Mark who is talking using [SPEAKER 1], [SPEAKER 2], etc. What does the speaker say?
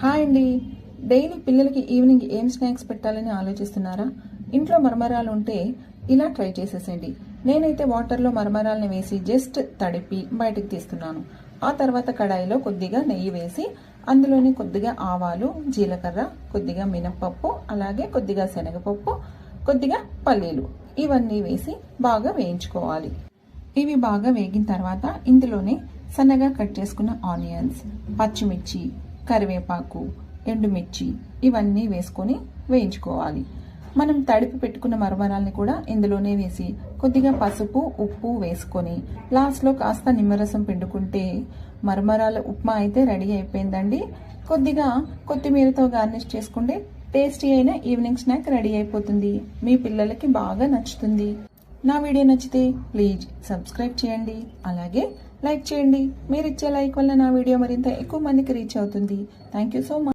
[SPEAKER 1] Hi అండి. Daily పిల్లలకి evening ఏం స్నాక్స్ పెట్టాలని ఆలోచిస్తున్నారా? ఇంట్లో మరమరాలు ఉంటే ఇలా ట్రై చేసేసండి. నేనైతే వాటర్లో మరమరాలను వేసి జస్ట్ తడిపి బయటకు తీస్తున్నాను. ఆ తర్వాత కడాయిలో కొద్దిగా నెయ్యి వేసి అందులోనే కొద్దిగా ఆవాలు, జీలకర్ర, కొద్దిగా మినప్పప్పు, అలాగే కొద్దిగా శనగపప్పు, కొద్దిగా పల్లీలు ఇవన్నీ వేసి బాగా వేయించుకోవాలి. ఇవి బాగా వేగిన తర్వాత ఇందులోనే సన్నగా కట్ చేసుకున్న ఆనియన్స్, పచ్చిమిర్చి, కరివేపాకు, ఎండుమిర్చి ఇవన్నీ వేసుకొని వేయించుకోవాలి. మనం తడిపి పెట్టుకున్న మరమరాల్ని కూడా ఇందులోనే వేసి కొద్దిగా పసుపు, ఉప్పు వేసుకొని లాస్ట్లో కాస్త నిమ్మరసం పిండుకుంటే మరమరాల ఉప్మా అయితే రెడీ అయిపోయిందండి. కొద్దిగా కొత్తిమీరతో గార్నిష్ చేసుకుంటే టేస్టీ అయిన ఈవినింగ్ స్నాక్ రెడీ అయిపోతుంది. మీ పిల్లలకి బాగా నచ్చుతుంది. నా వీడియో నచ్చితే ప్లీజ్ సబ్స్క్రైబ్ చేయండి, అలాగే లైక్ చేయండి. మీరు ఇచ్చే లైక్ వల్ల నా వీడియో మరింత ఎక్కువ మందికి రీచ్ అవుతుంది. Thank you so much.